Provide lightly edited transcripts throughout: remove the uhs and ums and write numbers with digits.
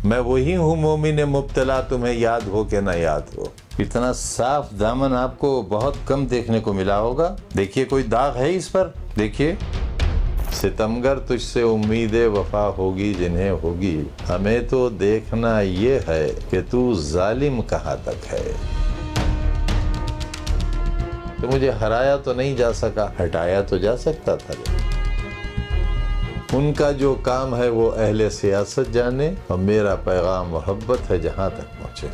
मैं वही हूँ मोमिन मुब्तला, तुम्हें याद हो के ना याद हो। इतना साफ दामन आपको बहुत कम देखने को मिला होगा। देखिए कोई दाग है इस पर, देखिए। सितमगर तुझसे उम्मीदें वफा होगी जिन्हें होगी, हमें तो देखना ये है कि तू जालिम कहाँ तक है। तो मुझे हराया तो नहीं जा सका, हटाया तो जा सकता था। उनका जो काम है वो अहले सियासत जाने, और मेरा पैगाम मोहब्बत है जहां तक पहुंचे।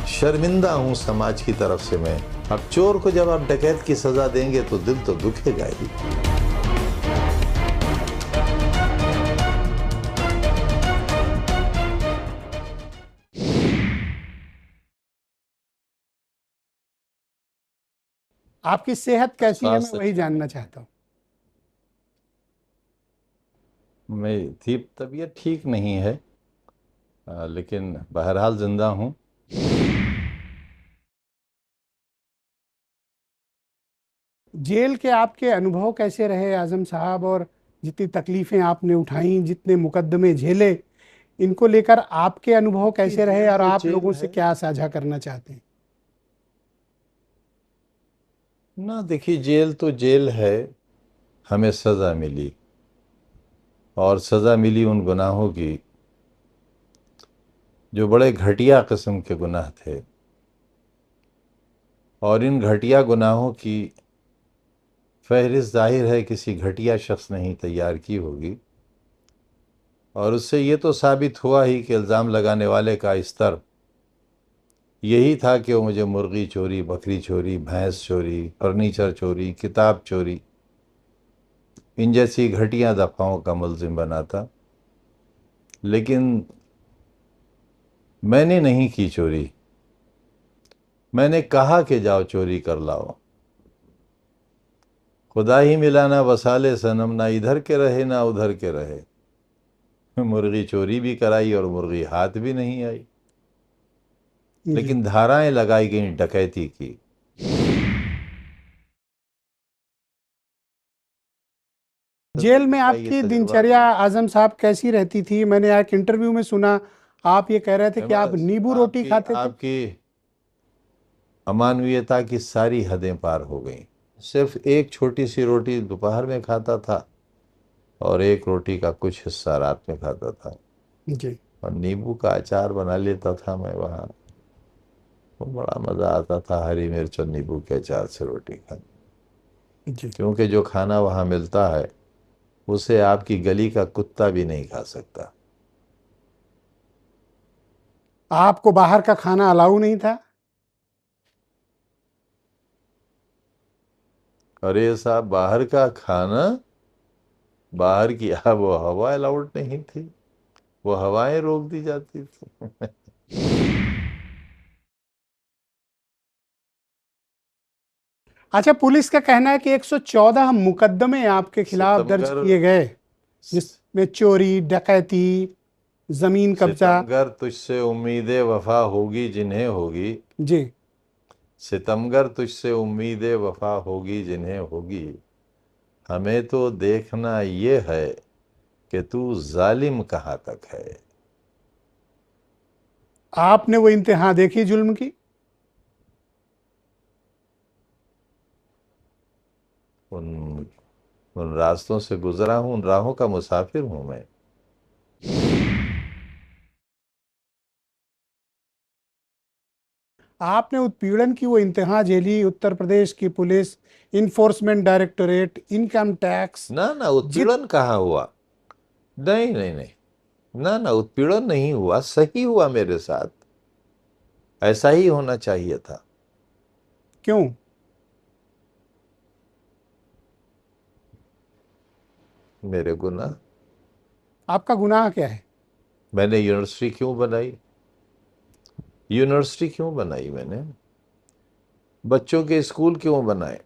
शर्मिंदा हूं समाज की तरफ से मैं। अब चोर को जब आप डकैत की सजा देंगे तो दिल तो दुखेगा ही। आपकी सेहत कैसी है, मैं स्वास्थ्य वही जानना चाहता हूँ। मेरी तबीयत ठीक नहीं है, लेकिन बहरहाल जिंदा हूं। जेल के आपके अनुभव कैसे रहे आजम साहब, और जितनी तकलीफें आपने उठाई, जितने मुकदमे झेले, इनको लेकर आपके अनुभव कैसे रहे और आप लोगों से क्या साझा करना चाहते हैं? ना देखिए, जेल तो जेल है। हमें सज़ा मिली, और सज़ा मिली उन गुनाहों की जो बड़े घटिया किस्म के गुनाह थे। और इन घटिया गुनाहों की फहरिस्त जाहिर है किसी घटिया शख्स ने ही तैयार की होगी। और उससे ये तो साबित हुआ ही कि इल्ज़ाम लगाने वाले का स्तर यही था कि वो मुझे मुर्गी चोरी, बकरी चोरी, भैंस चोरी, फर्नीचर चोरी, किताब चोरी, इन जैसी घटिया दफ़ाओं का मुल्ज़िम बनाता। लेकिन मैंने नहीं की चोरी। मैंने कहा कि जाओ चोरी कर लाओ। खुदा ही मिला ना वसाले सनम, ना इधर के रहे ना उधर के रहे। मुर्गी चोरी भी कराई और मुर्गी हाथ भी नहीं आई। लेकिन धाराएं लगाई गई डकैती की। जेल में आपकी दिनचर्या आजम साहब कैसी रहती थी? मैंने एक इंटरव्यू में सुना, आप ये कह रहे थे कि आप नींबू रोटी खाते थे। आपकी अमानवीयता की सारी हदें पार हो गई। सिर्फ एक छोटी सी रोटी दोपहर में खाता था, और एक रोटी का कुछ हिस्सा रात में खाता था। जी। और नींबू का अचार बना लेता था मैं वहाँ। वो बड़ा मज़ा आता था हरी मिर्च और नींबू के अचार से रोटी खाने। जी। क्योंकि जो खाना वहाँ मिलता है उसे आपकी गली का कुत्ता भी नहीं खा सकता। आपको बाहर का खाना अलाउ नहीं था? अरे साहब, बाहर का खाना, बाहर की वो हवा अलाउड नहीं थी। वो हवाएं रोक दी जाती थी। अच्छा, पुलिस का कहना है कि 114 मुकदमे आपके खिलाफ दर्ज सितमगर किए गए, जिसमें चोरी, डकैती, जमीन कब्जा। सितमगर तुझसे उम्मीदें वफा होगी जिन्हें होगी। जी। सितमगर तुझसे उम्मीदें वफा होगी जिन्हें होगी, हमें तो देखना ये है कि तू जालिम कहाँ तक है। आपने वो इंतहा देखी जुल्म की? उन उन रास्तों से गुजरा हूं, उन राहों का मुसाफिर हूं मैं। आपने उत्पीड़न की वो इंतहा झेली, उत्तर प्रदेश की police, enforcement directorate, income tax. ना ना, जित उत्पीड़न कहाँ हुआ? नहीं नहीं नहीं, ना ना, उत्पीड़न नहीं हुआ। सही हुआ मेरे साथ। ऐसा ही होना चाहिए था। क्यों? मेरे गुनाह। आपका गुनाह क्या है? मैंने यूनिवर्सिटी क्यों बनाई? यूनिवर्सिटी क्यों बनाई मैंने? बच्चों के स्कूल क्यों बनाए?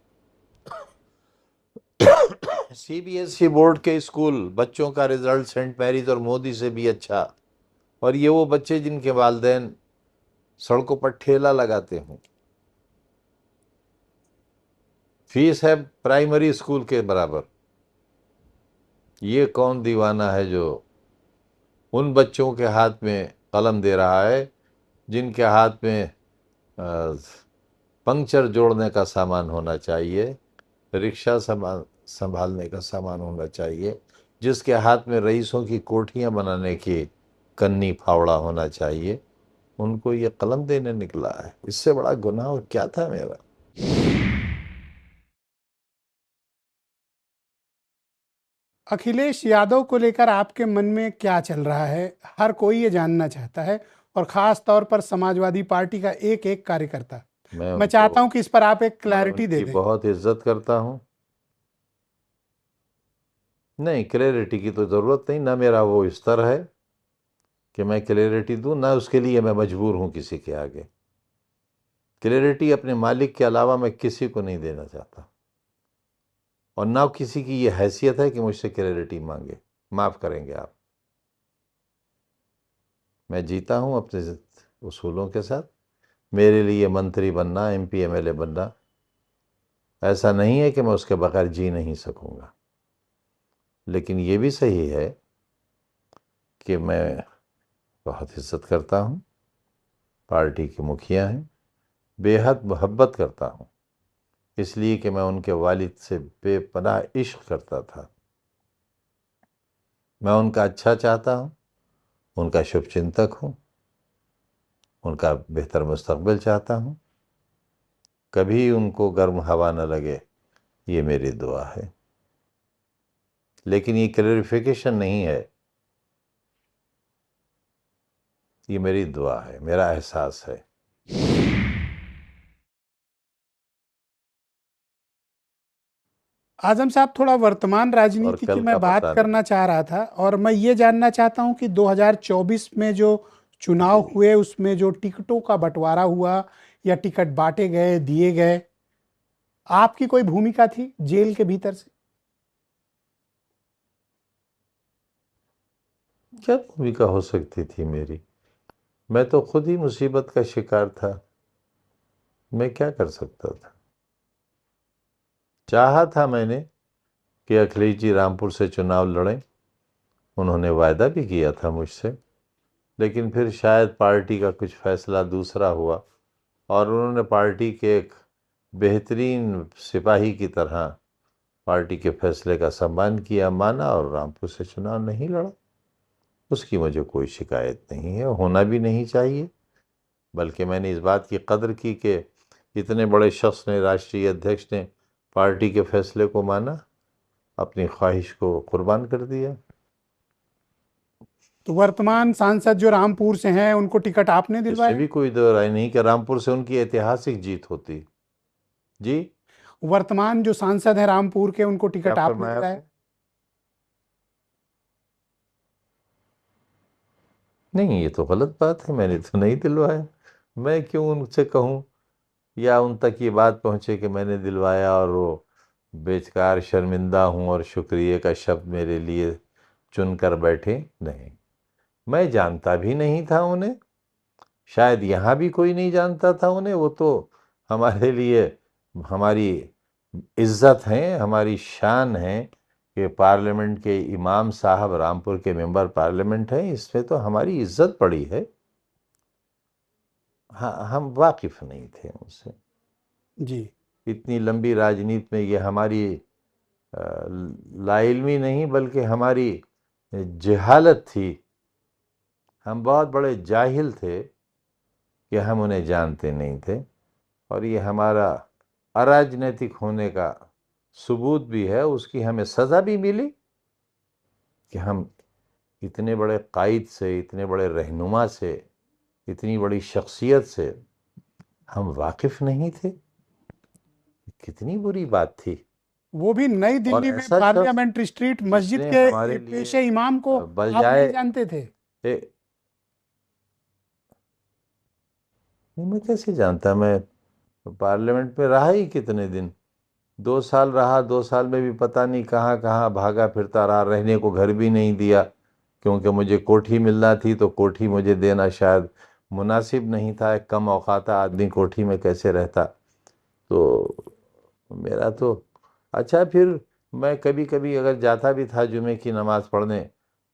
सीबीएसई बोर्ड के स्कूल, बच्चों का रिजल्ट सेंट मैरीज और मोदी से भी अच्छा। और ये वो बच्चे जिनके वालिदैन सड़कों पर ठेला लगाते हों। फीस है प्राइमरी स्कूल के बराबर। ये कौन दीवाना है जो उन बच्चों के हाथ में कलम दे रहा है जिनके हाथ में पंक्चर जोड़ने का सामान होना चाहिए, रिक्शा संभालने का सामान होना चाहिए, जिसके हाथ में रईसों की कोठियां बनाने की कन्नी फावड़ा होना चाहिए, उनको ये कलम देने निकला है। इससे बड़ा गुनाह और क्या था मेरा। अखिलेश यादव को लेकर आपके मन में क्या चल रहा है? हर कोई ये जानना चाहता है, और खास तौर पर समाजवादी पार्टी का एक एक कार्यकर्ता। मैं मैं उनको चाहता हूं कि इस पर आप एक मैं क्लैरिटी दे उनकी दें। बहुत इज्जत करता हूँ। नहीं, क्लैरिटी की तो ज़रूरत नहीं, ना मेरा वो स्तर है कि मैं क्लैरिटी दूँ, ना उसके लिए मैं मजबूर हूँ किसी के आगे। क्लैरिटी अपने मालिक के अलावा मैं किसी को नहीं देना चाहता, और ना किसी की ये हैसियत है कि मुझसे क्लैरिटी मांगे। माफ़ करेंगे आप, मैं जीता हूँ अपने उसूलों के साथ। मेरे लिए मंत्री बनना, एमपी एमएलए बनना ऐसा नहीं है कि मैं उसके बगैर जी नहीं सकूँगा। लेकिन ये भी सही है कि मैं बहुत इज्जत करता हूँ, पार्टी के मुखिया हैं, बेहद मोहब्बत करता हूँ, इसलिए कि मैं उनके वालिद से बेपनाह इश्क करता था। मैं उनका अच्छा चाहता हूँ, उनका शुभचिंतक हूँ, उनका बेहतर मुस्तकबिल चाहता हूँ। कभी उनको गर्म हवा न लगे, ये मेरी दुआ है। लेकिन ये क्लैरिफिकेशन नहीं है, ये मेरी दुआ है, मेरा एहसास है। आजम साहब, थोड़ा वर्तमान और राजनीति की कल मैं का बात पता नहीं। करना चाह रहा था, और मैं ये जानना चाहता हूं कि 2024 में जो चुनाव जी, हुए, उसमें जो टिकटों का बंटवारा हुआ या टिकट बांटे गए, दिए गए, आपकी कोई भूमिका थी जेल के भीतर से? क्या भूमिका हो सकती थी मेरी? मैं तो खुद ही मुसीबत का शिकार था, मैं क्या कर सकता था। चाहा था मैंने कि अखिलेश जी रामपुर से चुनाव लड़ें, उन्होंने वायदा भी किया था मुझसे, लेकिन फिर शायद पार्टी का कुछ फैसला दूसरा हुआ, और उन्होंने पार्टी के एक बेहतरीन सिपाही की तरह पार्टी के फैसले का सम्मान किया, माना, और रामपुर से चुनाव नहीं लड़ा। उसकी मुझे कोई शिकायत नहीं है, होना भी नहीं चाहिए। बल्कि मैंने इस बात की कदर की कि इतने बड़े शख्स ने, राष्ट्रीय अध्यक्ष ने पार्टी के फैसले को माना, अपनी ख्वाहिश को कुर्बान कर दिया। तो वर्तमान सांसद जो रामपुर से हैं, उनको टिकट आपने इसमें दिलवाया? भी कोई दो राय नहीं कि रामपुर से उनकी ऐतिहासिक जीत होती। जी, वर्तमान जो सांसद हैं रामपुर के, उनको क्या टिकट आपने फरमाया दिलाया? आपने? नहीं, ये तो गलत बात है, मैंने तो नहीं दिलवाया। मैं क्यों उनसे कहूँ, या उन तक ये बात पहुँचे कि मैंने दिलवाया और वो बेकार शर्मिंदा हूँ और शुक्रिया का शब्द मेरे लिए चुन कर बैठे? नहीं, मैं जानता भी नहीं था उन्हें, शायद यहाँ भी कोई नहीं जानता था उन्हें। वो तो हमारे लिए हमारी इज्जत है, हमारी शान है कि पार्लियामेंट के इमाम साहब रामपुर के मेंबर पार्लियामेंट हैं, इसमें तो हमारी इज्जत पड़ी है। हाँ, हम वाकिफ नहीं थे उनसे। जी। इतनी लंबी राजनीति में ये हमारी लाइल्मी नहीं बल्कि हमारी जहालत थी। हम बहुत बड़े जाहिल थे कि हम उन्हें जानते नहीं थे, और ये हमारा अराजनैतिक होने का सबूत भी है। उसकी हमें सज़ा भी मिली कि हम इतने बड़े कायद से, इतने बड़े रहनुमा से, इतनी बड़ी शख्सियत से हम वाकिफ नहीं थे। कितनी बुरी बात थी। वो भी नई और दिल्ली में ऐसा शख्स पार्लियामेंट्री स्ट्रीट मस्जिद जिसने के हमारे लिए पेशे इमाम को आप बजाय नहीं जानते थे? नहीं, मैं कैसे जानता? मैं पार्लियामेंट में रहा ही कितने दिन, 2 साल रहा। 2 साल में भी पता नहीं कहाँ कहाँ भागा फिरता रहा, रहने को घर भी नहीं दिया, क्योंकि मुझे कोठी मिलना थी, तो कोठी मुझे देना शायद मुनासिब नहीं था। एक कम औकाता आदमी कोठी में कैसे रहता। तो मेरा तो अच्छा, फिर मैं कभी कभी अगर जाता भी था जुमे की नमाज़ पढ़ने,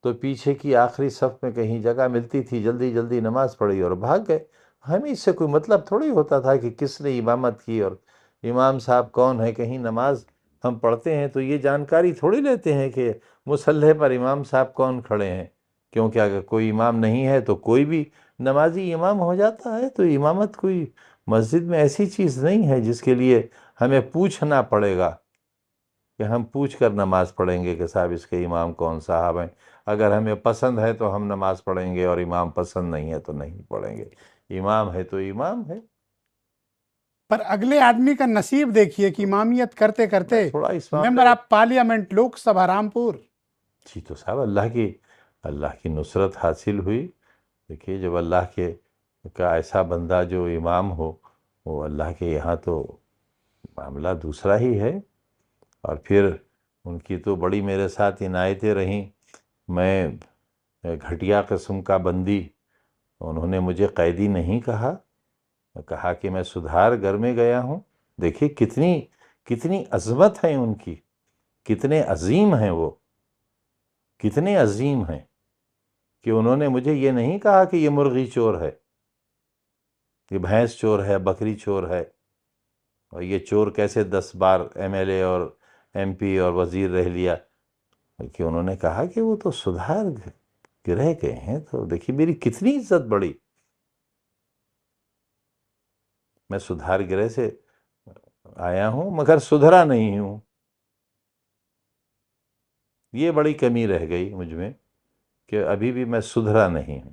तो पीछे की आखिरी सफ में कहीं जगह मिलती थी, जल्दी जल्दी नमाज पढ़ी और भाग गए। हमें इससे कोई मतलब थोड़ी होता था कि किसने इमामत की और इमाम साहब कौन है। कहीं नमाज हम पढ़ते हैं तो ये जानकारी थोड़ी लेते हैं कि मुसल्ले पर इमाम साहब कौन खड़े हैं, क्योंकि अगर कोई इमाम नहीं है तो कोई भी नमाजी इमाम हो जाता है। तो इमामत कोई मस्जिद में ऐसी चीज़ नहीं है जिसके लिए हमें पूछना पड़ेगा कि हम पूछ कर नमाज पढ़ेंगे कि साहब इसके इमाम कौन साहब हैं। अगर हमें पसंद है तो हम नमाज पढ़ेंगे और इमाम पसंद नहीं है तो नहीं पढ़ेंगे। इमाम है तो इमाम है। पर अगले आदमी का नसीब देखिए कि इमामियत करते करते मैं थोड़ा इस मामले मेंबर में, ऑफ पार्लियामेंट लोकसभा रामपुर। जी तो साहब अल्लाह की नुसरत हासिल हुई। देखिए जब अल्लाह के का ऐसा बंदा जो इमाम हो, वो अल्लाह के यहाँ तो मामला दूसरा ही है। और फिर उनकी तो बड़ी मेरे साथ इनायतें रहीं। मैं घटिया किस्म का बंदी, उन्होंने मुझे कैदी नहीं कहा, कहा कि मैं सुधार घर में गया हूँ। देखिए कितनी कितनी अजमत है उनकी, कितने अजीम हैं वो, कितने अजीम हैं कि उन्होंने मुझे ये नहीं कहा कि ये मुर्गी चोर है, ये भैंस चोर है, बकरी चोर है, और ये चोर कैसे 10 बार एमएलए और एमपी और वजीर रह लिया। कि उन्होंने कहा कि वो तो सुधार गृह के हैं। तो देखिए मेरी कितनी इज्जत बढ़ी। मैं सुधार गृह से आया हूं मगर सुधरा नहीं हूं। ये बड़ी कमी रह गई मुझ में कि अभी भी मैं सुधरा नहीं हूं।